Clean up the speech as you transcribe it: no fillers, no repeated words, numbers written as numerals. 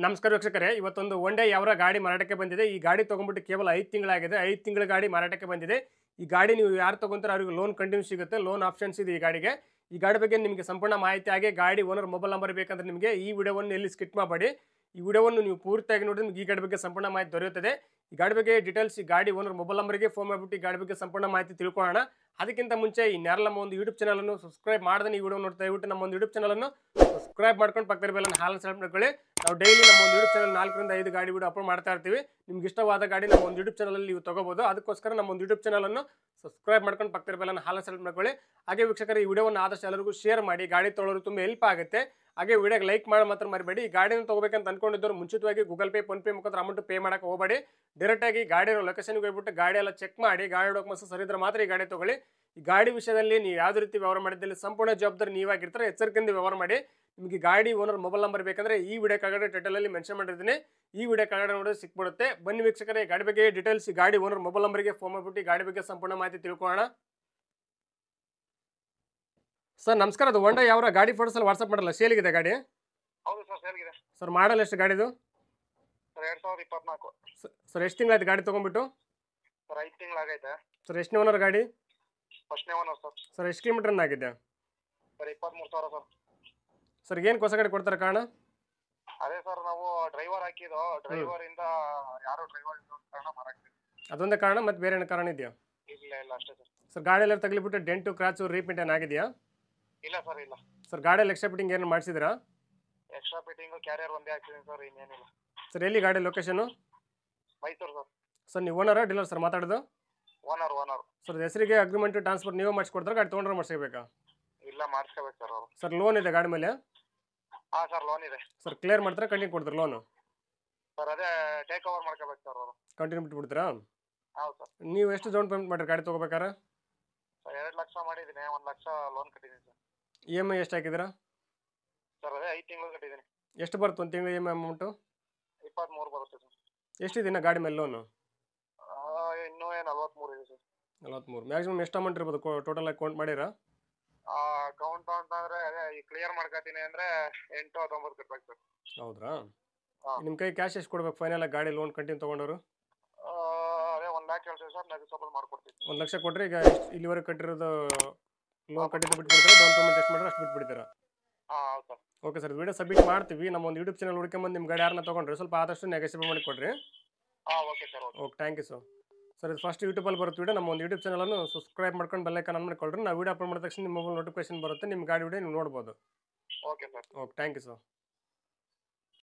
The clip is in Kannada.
ನಮಸ್ಕಾರ ವೀಕ್ಷಕರೇ, ಇವತ್ತೊಂದು ಒನ್ ಡೇ ಯಾವರ ಗಾಡಿ ಮಾರಾಟಕ್ಕೆ ಬಂದಿದೆ. ಈ ಗಾಡಿ ತೊಗೊಂಡ್ಬಿಟ್ಟು ಕೇವಲ 5 ತಿಂಗಳಾಗಿದೆ. 5 ತಿಂಗಳ ಗಾಡಿ ಮಾರಾಟಕ್ಕೆ ಬಂದಿದೆ. ಈ ಗಾಡಿ ನೀವು ಯಾರು ತೊಗೊಂತಾರೋ ಅವರಿಗೆ ಲೋನ್ ಕಂಟಿನ್ಯೂ ಸಿಗುತ್ತೆ. ಲೋನ್ ಆಪ್ಷನ್ಸ್ ಇದೆ ಈ ಗಾಡಿಗೆ. ಈ ಗಾಡಿ ಬಗ್ಗೆ ನಿಮಗೆ ಸಂಪೂರ್ಣ ಮಾಹಿತಿ ಹಾಗೆ ಗಾಡಿ ಓನರ್ ಮೊಬೈಲ್ ನಂಬರ್ ಬೇಕಂದ್ರೆ ನಿಮಗೆ ಈ ವಿಡಿಯೋವನ್ನು ಎಲ್ಲಿ ಸ್ಕಿಪ್ ಮಾಡಬೇಡಿ. ಈ ವಿಡಿಯೋವನ್ನು ನೀವು ಪೂರ್ತಿಯಾಗಿ ನೋಡಿದ್ರೆ ನಿಮಗೆ ಈ ಗಾಡಿ ಬಗ್ಗೆ ಸಂಪೂರ್ಣ ಮಾಹಿತಿ ದೊರೆಯುತ್ತದೆ. ಈ ಗಾಡಿ ಬಗ್ಗೆ ಡೀಟೇಲ್ಸ್, ಈ ಗಾಡಿ ಓನರ್ ಮೊಬೈಲ್ ನಂಬರ್ಗೆ ಫೋನ್ ಮಾಡಿಬಿಟ್ಟು ಈ ಗಾಡಿ ಬಗ್ಗೆ ಸಂಪೂರ್ಣ ಮಾಹಿತಿ ತಿಳ್ಕೊಳ್ಳೋಣ. ಅದಕ್ಕಿಂತ ಮುಂಚೆ ಇನ್ಯಾರಲ್ಲ ನಮ್ಮ ಒಂದು ಯೂಟ್ಯೂಬ್ ಚಾನಲನ್ನು ಸಬ್ಸ್ಕ್ರೈಬ್ ಮಾಡದೆ ಈ ವಿಡಿಯೋ ನೋಡ್ತಾ ದಯವಿಟ್ಟು ನಮ್ಮ ಒಂದು ಯೂಟ್ಯೂಬ್ ಚಾನಲನ್ನು ಸಬ್ಸ್ಕ್ರೈಬ್ ಮಾಡ್ಕೊಂಡು ಪಕ್ಕದ ಬೆಲ್ಲನ್ನು ಹಾಲ್ ಸೆಲೆಕ್ಟ್ ಮಾಡ್ಕೊಳ್ಳಿ. ನಾವು ಡೈಲಿ ನಮ್ಮ ಒಂದು ಯೂಟ್ಯೂಬ್ ಚಾನಲ್ 4 ರಿಂದ 5 ಗಾಡಿ ವಿಡಿಯೋ ಅಪ್ಲೋಡ್ ಮಾಡ್ತಾ ಇರ್ತೀವಿ. ನಿಮ್ಗೆ ಇಷ್ಟವಾದ ಗಾಡಿ ನಮ್ಮ ಒಂದು ಯೂಟ್ಯೂಬ್ ಚಾನಲಲ್ಲಿ ನೀವು ತಗೋಬಹುದು. ಅದಕ್ಕೋಸ್ಕರ ನಮ್ಮ ಒಂದು ಯೂಟ್ಯೂಬ್ ಚಾನಲನ್ನು ಸಬ್ಸ್ಕ್ರೈಬ್ ಮಾಡ್ಕೊಂಡು ಪಕ್ಕದ ಬೆಲ್ಲನ್ನು ಹಾಲ್ ಸೆಲೆಕ್ಟ್ ಮಾಡ್ಕೊಳ್ಳಿ. ಹಾಗೆ ವೀಕ್ಷಕರು, ಈ ವಿಡಿಯೋವನ್ನು ಆದಷ್ಟು ಎಲ್ಲರಿಗೂ ಶೇರ್ ಮಾಡಿ. ಗಾಡಿ ತೊಗೊಳ್ಳೋರು ತುಂಬ ಹೆಲ್ಪ್ ಆಗುತ್ತೆ. ಹಾಗೆ ವಿಡಿಯೋಗೆ ಲೈಕ್ ಮಾಡಿ ಮಾತ್ರ ಮರಿಬೇಡಿ. ಈ ಗಾಡಿನ ತಗೋಬೇಕಂತ ಅನ್ಕೊಂಡಿದ್ದವರು ಮುಂಚಿತವಾಗಿ ಗೂಗಲ್ ಪೇ, ಫೋನ್ ಪೇ ಮುಖಾಂತರ ಅಮೌಂಟ್ ಪೇ ಮಾಡಕ್ಕೆ ಹೋಗಬೇಡಿ. ಡೈರೆಕ್ಟಾಗಿ ಗಾಡಿ ಲೊಕೇಶನ್ಗೆ ಹೋಗ್ಬಿಟ್ಟು ಗಾಡಿ ಎಲ್ಲ ಚೆಕ್ ಮಾಡಿ, ಗಾಡಿ ಡಾಕ್ಯುಮೆಂಟ್ಸ್ ಸರಿ ಇದ್ರೆ ಮಾತ್ರ ಈ ಗಾಡಿ ತಗೊಳ್ಳಿ. ಈ ಗಾಡಿ ವಿಷಯದಲ್ಲಿ ನೀವು ಯಾವುದೇ ರೀತಿ ವ್ಯವಹಾರ ಮಾಡಿದಲ್ಲಿ ಸಂಪೂರ್ಣ ಜವಾಬ್ದಾರಿ ನೀವಾಗಿರ್ತಾರೆ. ಎಚ್ಚರಿಕೆಯಿಂದ ವ್ಯವಹಾರ ಮಾಡಿ. ನಿಮಗೆ ಗಾಡಿ ಓನರ್ ಮೊಬೈಲ್ ನಂಬರ್ ಬೇಕಂದ್ರೆ ಈ ವಿಡಿಯೋ ಕೆಳಗಡೆ ಟೈಟಲಲ್ಲಿ ಮೆನ್ಷನ್ ಮಾಡಿರ್ತೀನಿ. ಈ ವಿಡಿಯೋ ಕೆಳಗಡೆ ನೋಡಿದ್ರೆ ಸಿಕ್ಬಿಡುತ್ತೆ. ಬನ್ನಿ ವೀಕ್ಷಕರೇ, ಗಾಡಿ ಬಗ್ಗೆ ಡೀಟೇಲ್ಸ್, ಗಾಡಿ ಓನರ್ ಮೊಬೈಲ್ ನಂಬರ್ಗೆ ಫೋನ್ ಮಾಡಿಬಿಟ್ಟು ಗಾಡಿ ಬಗ್ಗೆ ಸಂಪೂರ್ಣ ಮಾಹಿತಿ ತಿಳ್ಕೊಳ್ಳೋಣ. ಸರ್ ನಮಸ್ಕಾರ, ಅದು ಹೊಂಡಾ ಯಾವ ಗಾಡಿ ಫೋಟೋಸ್ ಅಲ್ಲಿ ವಾಟ್ಸ್ಆಪ್ ಮಾಡಲ್ಲ, ಸೇಲಿಗಿದೆ ಗಾಡಿ? ಹೌದು ಸರ್, ಸೇಲ್ಗಿದೆ ಸರ್. ಮಾಡಲ್ ಎಷ್ಟು ಗಾಡಿದು? ಸರ್ 2024. ಸರ್ ಎಷ್ಟು ತಿಂಗಳಾಯ್ತು ಗಾಡಿ ತೊಗೊಂಡ್ಬಿಟ್ಟು? ಸರ್ 5 ತಿಂಗಳಾಗೈತೆ. ಸರ್ ಎಷ್ಟು ಓನರ್ ಗಾಡಿ? ಫಸ್ಟ್ನೇ ಓನರ್ ಸರ್. ಸರ್ ಎಷ್ಟು ಕಿಲೋಮೀಟರ್ ರನ್ ಆಗಿದೆ? Sir 23,000 sir. ಸರ್ ಏನು ಹೊಸ ಗಾಡಿ ಕೊಡ್ತಾರೆ ಕಾರಣ? ಅದೇ ಸರ್, ನಾವು ಡ್ರೈವರ್ ಹಾಕಿದ್ದು, ಡ್ರೈವರ್ ಇಂದ ಯಾರು ಡ್ರೈವರ್ ಕಾರಣ ಮಾರಾಕ್ತೀವಿ. ಅದೊಂದೇ ಕಾರಣ, ಮತ್ತೆ ಬೇರೆ ಏನು ಕಾರಣ ಇದೆಯಾ? ಇಲ್ಲ ಅಷ್ಟೇ ಸರ್. ಸರ್ ಗಾಡಿ ಎಲ್ಲ ತಗಲಿಬಿಟ್ಟು ಡೆಂಟು ಕ್ರಾಚು ರೀಪೇಂಟ್ ಏನಾಗಿದೆಯಾ? ಇಲ್ಲ ಸರ್, ಇಲ್ಲ. ಸರ್ ಗಾಡಿಯಲ್ಲಿ ಎಕ್ಸ್ಟ್ರಾ ಫಿಟ್ಟಿಂಗ್ ಏನು ಮಾಡಿಸಿದ್ರಾ? ಎಕ್ಸ್ಟ್ರಾ ಫಿಟ್ಟಿಂಗು ಕ್ಯಾರಿಯರ್ ಒಂದೇ ಹಾಕ್ಸಿದ್ದೀನಿ ಸರ್, ಇನ್ನೇನಿಲ್ಲ. ಸರ್ ಎಲ್ಲಿ ಗಾಡಿ ಲೊಕೇಶನು? ಮೈಸೂರು ಸರ್. ಸರ್ ನೀವು ಓನರಾ ಡೀಲರ್ ಸರ್ ಮಾತಾಡೋದು? ಓನರ್. ಸರ್ ಹೆಸರಿಗೆ ಅಗ್ರಿಮೆಂಟ್ ಟ್ರಾನ್ಸ್ಫರ್ ನೀವೇ ಮಾಡಿಸ್ಕೊಡ್ತಾರೆ, ಗಾಡಿ ತೊಗೊಂಡ್ರೆ ಮಾಡಿಸ್ಬೇಕಾ? ಇಲ್ಲ, ಮಾಡಿಸ್ಕೋಬೇಕು ಸರ್ ಅವರು. ಸರ್ ಲೋನ್ ಇದೆ ಗಾಡಿ ಮೇಲೆ? ಹಾಂ ಸರ್, ಲೋನ್ ಇದೆ. ಸರ್ ಕ್ಲಿಯರ್ ಮಾಡ್ತಾರೆ, ಕಂಟಿನ್ಯೂ ಕೊಡ್ತಾರೆ ಲೋನು? ಸರ್ ಅದೇ ಟೇಕ್ ಓವರ್ ಮಾಡ್ಕೋಬೇಕು ಸರ್ ಅವರು. ಕಂಟಿನ್ಯೂ ಬಿಟ್ಬಿಡ್ತೀರಾ? ಹೌದು ಸರ್. ನೀವು ಎಷ್ಟು ಡೌನ್ ಪೇಮೆಂಟ್ ಮಾಡಿರಿ ಗಾಡಿ ತೊಗೋಬೇಕಾರೆ? ಸರ್ 2 ಲಕ್ಷ ಮಾಡಿದ್ದೀನಿ, 1 ಲಕ್ಷ ಲೋನ್ ಕಟ್ಟಿದ್ದೀನಿ ಸರ್. EMI ಎಷ್ಟು ಹಾಕಿದ್ದೀರಾ? ಸರ್ ಅದೇ 5 ತಿಂಗಳು ಕಟ್ಟಿದ್ದೀನಿ. ಎಷ್ಟು ಬರುತ್ತೆ ಒಂದು ತಿಂಗಳು EMI ಅಮೌಂಟು? 23 ಬರುತ್ತೆ ಸರ್. ಎಷ್ಟಿದೆ ಗಾಡಿ ಮೇಲೆ ಲೋನು? ಇನ್ನೂ 43 ಇದೆ ಸರ್. 43. ಮ್ಯಾಕ್ಸಿಮಮ್ ಎಷ್ಟು ಅಮೌಂಟ್ ಇರ್ಬೋದು ಟೋಟಲ್ ಆಗಿ ಕೌಂಟ್ ಮಾಡಿರಾ? ಅಕೌಂಟ್ ಅಂತಂದ್ರೆ ಅದೇ ಈ ಕ್ಲಿಯರ್ ಮಾಡ್ಕೊತೀನಿ ಅಂದ್ರೆ 8-9 ಕಟ್ಬೇಕು ಸರ್. ಹೌದ್ರಾ? ನಿಮ್ಮ ಕೈ ಕ್ಯಾಶ್ ಎಷ್ಟು ಕೊಡ್ಬೇಕು ಫೈನಲ್ ಆಗಿ ಗಾಡಿ ಲೋನ್ ಕಂಟಿನ್ಯೂ ತೊಗೊಂಡವರು? ಅದೇ 1 ಲ್ಯಾಕ್ ಹೇಳ್ತೀವಿ ಸರ್, ನೆಗೋಸಿಯಬಲ್ ಮಾಡ್ಕೊಡ್ತೀವಿ. 1 ಲಕ್ಷ ಕೊಟ್ಟರೆ ಈಗ ಇಲ್ಲಿವರೆಗೆ ಕಟ್ಟಿರೋದು ಲೋನ್ ಕಟ್ಟಿದ್ದು ಬಿಟ್ಬಿಡ್ತೀರಾ? ಡೌನ್ ಪೇಮೆಂಟ್ ಎಷ್ಟು ಮಾಡಿದ್ರೆ ಅಷ್ಟು ಬಿಟ್ಬಿಡ್ತೀರಾ? ಹೌದು sir. Okay sir, video submit ಮಾಡ್ತೀವಿ. ನಮ್ಮ ಒಂದು ಯೂಟ್ಯೂಬ್ ಚಾನಲ್ ಹುಡ್ಕೊಂಬಂದು ನಿಮ್ಮ ಗಾಡಿ ಯಾರನ್ನ ತೊಗೊಂಡ್ರೆ ಸ್ವಲ್ಪ ಆದಷ್ಟು ನೆಗೋಸಿಯಬಲ್ ಮಾಡಿ ಕೊಡ್ರಿ. Okay sir. Okay, thank you sir. Sir ಇದು ಫಸ್ಟ್ ಯೂಟ್ಯೂಬಲ್ಲಿ ಬರುತ್ತೆ ವಿಡಿಯೋ. ನಮ್ಮ ಒಂದು ಯೂಟ್ಯೂಬ್ ಚಾನಲನ್ನು ಸಬ್ಸ್ಕ್ರೈಬ್ ಮಾಡ್ಕೊಂಡು ಬೆಲ್ ಐಕಾನ್ ಆನ್ ಮಾಡಿಕೊಳ್ಳ್ರಿ. ನಾವು ವಿಡಿಯೋ ಅಪ್ಲೋಡ್ ಮಾಡಿದ ತಕ್ಷಣ ನಿಮ್ಮ ಮೊಬೈಲ್ ನೋಟಿಫಿಕೇಶನ್ ಬರುತ್ತೆ, ನಿಮ್ಮ ಗಾಡಿ ವಿಡಿಯೋ ನೀವು ನೋಡ್ಬೋದು. Okay sir. Okay, thank you sir.